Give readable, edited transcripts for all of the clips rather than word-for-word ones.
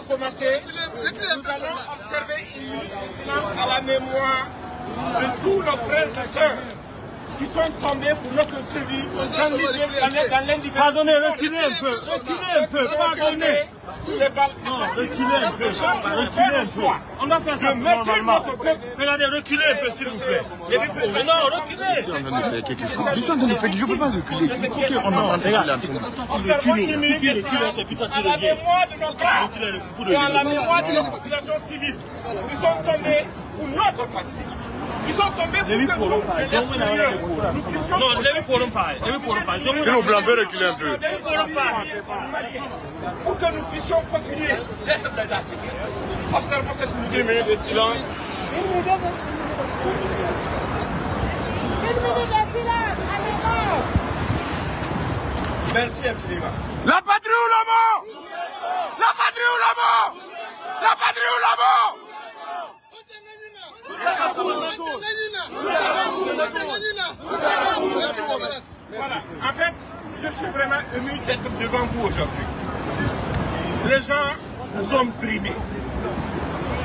commencer, nous allons observer une minute de silence à la mémoire de tous nos frères et sœurs qui sont tombés pour notre survie dans l'individu. Pardonnez, reculez un peu, pardonnez. Les balles. Non, reculez un peu, On doit faire ça normalement. Regardez, reculez un peu s'il vous plaît. Non, reculez. Je suis en train de faire, je ne peux pas reculer. Ok, on est en train de faire la à la mémoire de nos gars et à la mémoire de nos populations civiles. Ils sont tombés pour notre patrie. Ils sont tombés pour que nous puissions... Non, ne pourront pas. S'il vous plaît, on peut reculer un peu. Pour que nous puissions continuer d'être des Africains. Observons cette minute de silence. Merci infiniment. La patrie ou la mort? La patrie ou la mort? La patrie ou la mort? Voilà, en fait, je suis vraiment ému d'être devant vous aujourd'hui. Les gens nous ont brimés.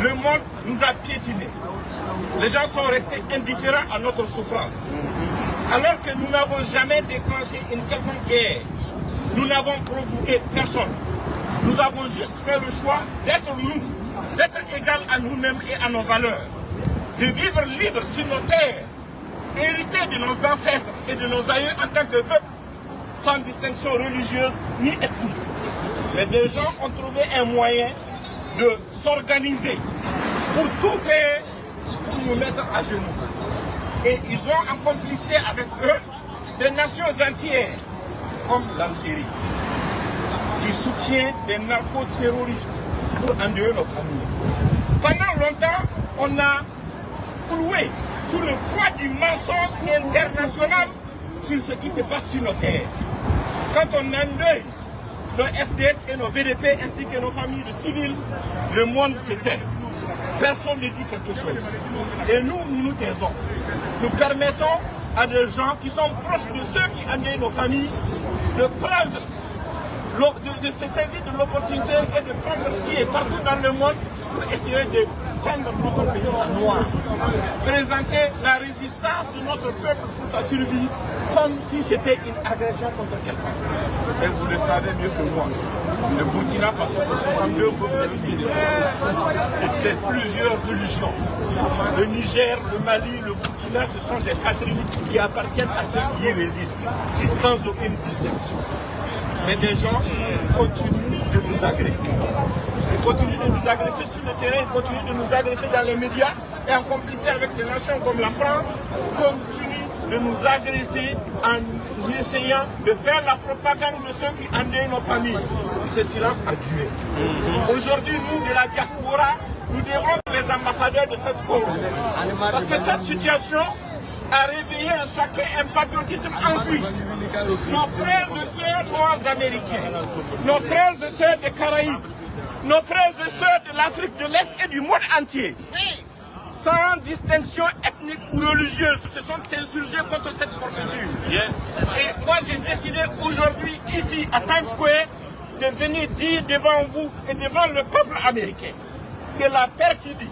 Le monde nous a piétinés. Les gens sont restés indifférents à notre souffrance. Alors que nous n'avons jamais déclenché une quelconque guerre, nous n'avons provoqué personne. Nous avons juste fait le choix d'être nous, d'être égal à nous-mêmes et à nos valeurs, de vivre libre sur nos terres, hériter de nos ancêtres et de nos aïeux en tant que peuple, sans distinction religieuse ni ethnique. Mais des gens ont trouvé un moyen de s'organiser pour tout faire pour nous mettre à genoux. Et ils ont en complicité avec eux des nations entières, comme l'Algérie, qui soutient des narcoterroristes pour endeuiller nos familles. Pendant longtemps, on a cloué sous le poids du mensonge international sur ce qui se passe sur nos terres. Quand on endeuille nos FDS et nos VDP ainsi que nos familles de civils, le monde s'éteint. Personne ne dit quelque chose. Et nous, nous nous taisons. Nous permettons à des gens qui sont proches de ceux qui endeuillent nos familles de prendre, de se saisir de l'opportunité et de prendre pied partout dans le monde pour essayer de peindre notre pays en noir. Présenter la résistance de notre peuple pour sa survie comme si c'était une agression contre quelqu'un. Et vous le savez mieux que moi. Le Burkina Faso, c'est 62 groupes ethniques. C'est plusieurs religions. Le Niger, le Mali, le Burkina, ce sont des patries qui appartiennent à ceux qui y résident, sans aucune distinction. Mais des gens continuent de nous agresser. Ils continuent de nous agresser sur le terrain, ils continuent de nous agresser dans les médias et en complicité avec des nations comme la France, continuent de nous agresser en essayant de faire la propagande de ceux qui endeuillent nos familles. Ce silence a duré. Aujourd'hui, nous de la diaspora, nous devons être les ambassadeurs de cette cause. Parce que cette situation a réveillé en chacun un patriotisme enfoui. Nos frères et sœurs noirs américains, nos frères et sœurs des Caraïbes, nos frères et sœurs de l'Afrique de l'Est et du monde entier, sans distinction ethnique ou religieuse, se sont insurgés contre cette forfaiture. Et moi j'ai décidé aujourd'hui, ici à Times Square, de venir dire devant vous et devant le peuple américain que la perfidie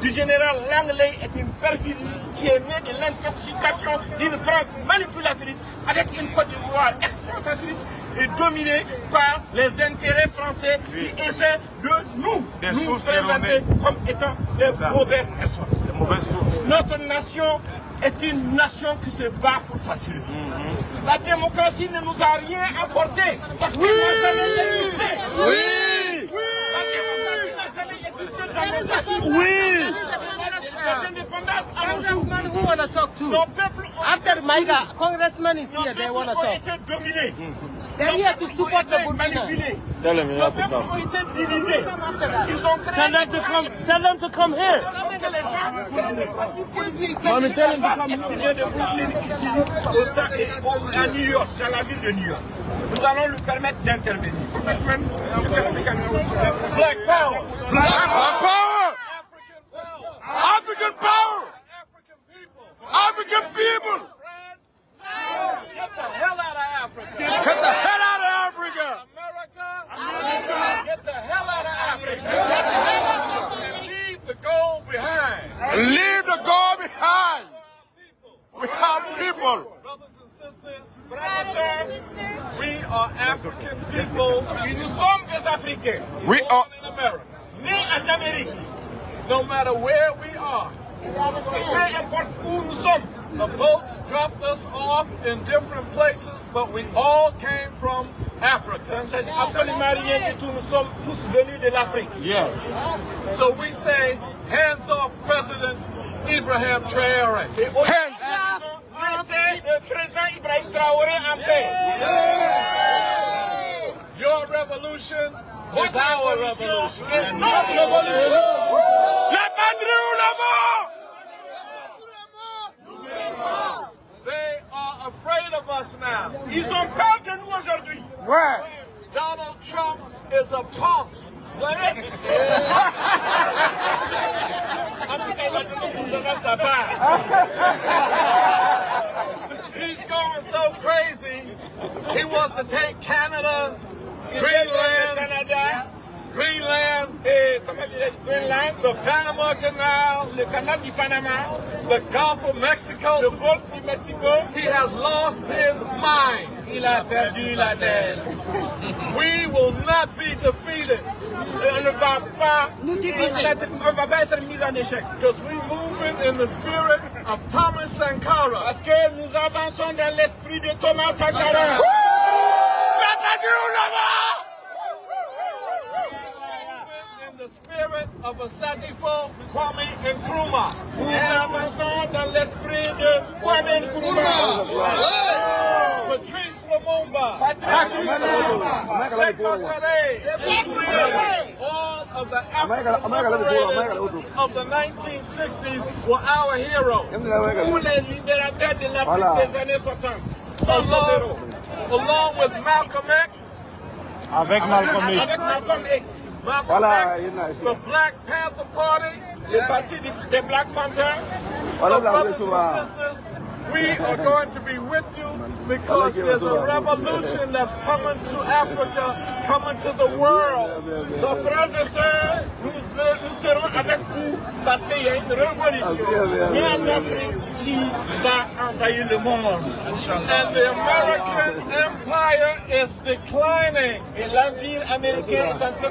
du général Langley est une perfidie qui est née de l'intoxication d'une France manipulatrice avec une Côte d'Ivoire exportatrice et dominée par les intérêts français qui essaient de nous présenter comme étant des mauvaises personnes. Notre nation est une nation qui se bat pour sa survie. La démocratie ne nous a rien apporté parce qu'elle n'a jamais existé. La démocratie n'a jamais existé dans nos acquis. Les indépendances à nos jours. Who want to talk to? Nos peuples ont After Maiga, congressman is here, they want to talk. été dominés. They're here to support the Burkina. Nos peuples ont été divisés. Ils ont créé... Tell them to come here. que les gens... Mommy, tell them to come here. Il vient de Brooklyn, ici, à New York, dans la ville de New York. Nous allons lui permettre d'intervenir. Black power! Black power! African power! African people! Get the hell out of Africa! Get the hell out of Africa! America! Get the hell out of Africa! parole. Brothers and sisters, we are African people. Nous sommes des Africains. We are. In America. Nés en Amérique. No matter where we are. Peu importe où nous sommes. The boats dropped us off in different places, but we all came from Africa. Ça ne s'agit absolument rien du tout. Nous sommes tous venus de l'Afrique. Yeah. So we say, hands off President Ibrahim Traoré. Hands. Laissez le président Ibrahim Traoré en paix. Your revolution is our revolution. Et notre révolution. La patrie ou la mort? They are afraid of us now. Ils ont peur de nous aujourd'hui. Ouais. Donald Trump is a punk. En tout cas, il va nous donner sa part. He's going so crazy. He wants to take Canada, Greenland, Et comment dirais-je, Greenland, the Panama Canal, le canal du Panama, the Gulf of Mexico. le golfe du Mexico. He has lost his mind. Il a perdu la tête. We will not be defeated On ne va pas être mis en échec. because we're moving in the spirit of Thomas Sankara. Parce que nous avançons dans l'esprit de Thomas Sankara. La patrie ou la mort? In the spirit of Asakifo, Kwame Nkrumah. Nous avançons dans l'esprit de Kwame Nkrumah. Patrice Lumumba. All of the African liberators of the 1960s were our heroes. Tous les libérateurs de l'Afrique des années 60. Along with Malcolm X. Avec Malcolm X. Avec Malcolm X. Malcolm X, the Black Panther Party. Le parti des Black Panthers. So brothers and sisters, we are going to be with you because there's a revolution that's coming to Africa, coming to the world. So frères et sœurs, nous serons avec vous parce qu'il y a une révolution en Afrique qui va envahir le monde. And the American empire is declining. Et l'empire américain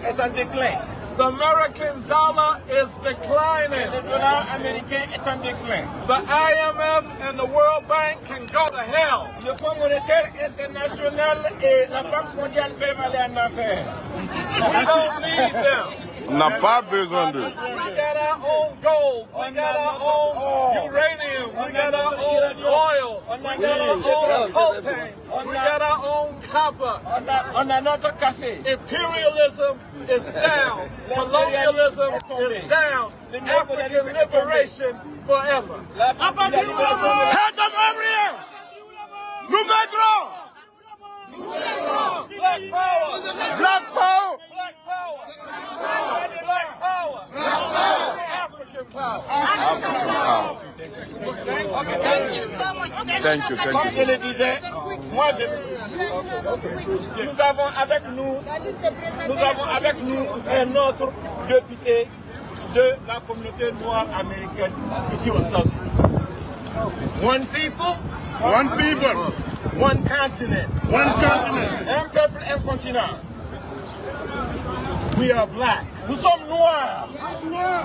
est en déclin. The American dollar is declining. Le dollar américain est en déclin. The IMF and the World Bank can go to hell. Le Fonds monétaire international et la Banque mondiale peuvent aller en enfer. We don't need them. On n'a pas besoin d'eux. We got our own gold. We got our own uranium. We got our own oil. We got our own coltan. We got our own copper. On a notre café. Imperialism is down. Colonialism is down. African liberation forever. Head of Gabriel! Nous vaincrons! Black power! Black power! Black power! Black power! African power! Thank you, Comme thank je you. le disais, nous avons avec nous un autre député de la communauté noire américaine ici aux États-Unis. One people, One people, one continent. one continent. Un peuple, un continent. We are black. Nous sommes noirs.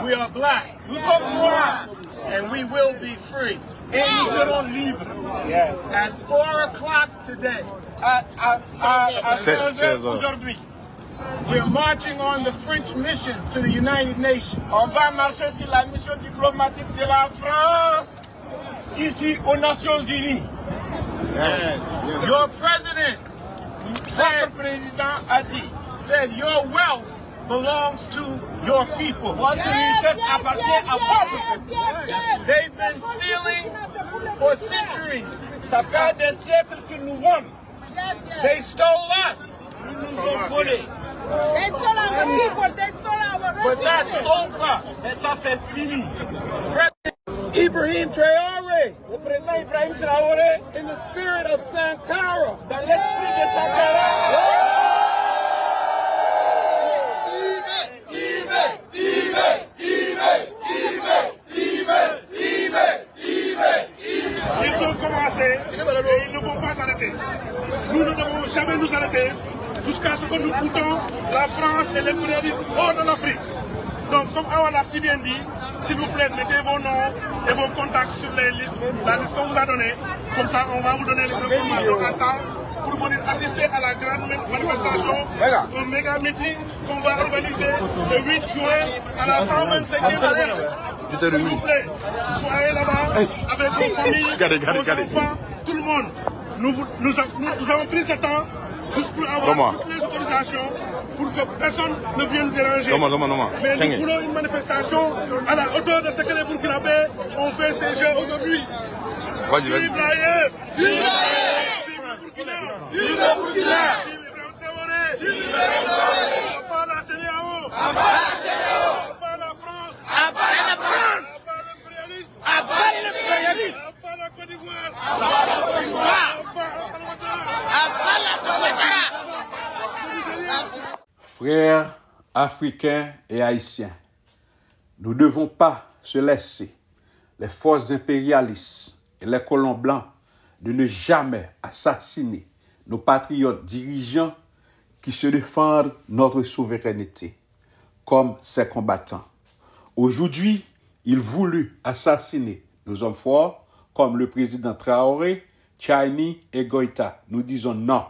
We are black. Nous sommes noirs. And we will be free. Et nous serons libres. At 4 o'clock today. À 16 heures aujourd'hui. We're marching on the French mission to the United Nations. On va marcher sur la mission diplomatique de la France ici aux Nations Unies. Yes. Your president said your wealth belongs to your people. Votre richesse appartient à vous. They've been stealing for centuries. Ça fait des siècles qu'ils nous volent. They stole us. Ils nous ont volés. They stole our people. They stole our But that's over. Et ça c'est fini. Ibrahim Traoré, le président Ibrahim Traoré, in the spirit of Sankara, dans l'esprit de Sankara. Ils ont commencé la France et l'impérialisme hors de l'Afrique. Donc, comme Awa l'a si bien dit, s'il vous plaît, mettez vos noms et vos contacts sur les listes, la liste qu'on vous a donnée. Comme ça, on va vous donner les informations à temps pour venir assister à la grande manifestation, un méga meeting qu'on va organiser le 8 juin à la 125e année. S'il vous plaît, soyez là-bas avec vos familles, vos enfants, tout le monde. Nous avons pris ce temps juste pour avoir toutes les autorisations pour que personne ne vienne déranger. Mais nous voulons une manifestation à la hauteur de ce que les Burkinabés ont fait ces jeux aujourd'hui. Vive la IS! Vive le Burkina! Vive le Burkina! Vive Ibrahim Traoré! Vive la CEDEAO! À la France! À l'impérialisme! À la Côte d'Ivoire! Frères africains et haïtiens, nous ne devons pas se laisser les forces impérialistes et les colons blancs de ne jamais assassiner nos patriotes dirigeants qui se défendent notre souveraineté comme ces combattants. Aujourd'hui, ils voulaient assassiner nos hommes forts comme le président Traoré, Tchani et Goïta. Nous disons non.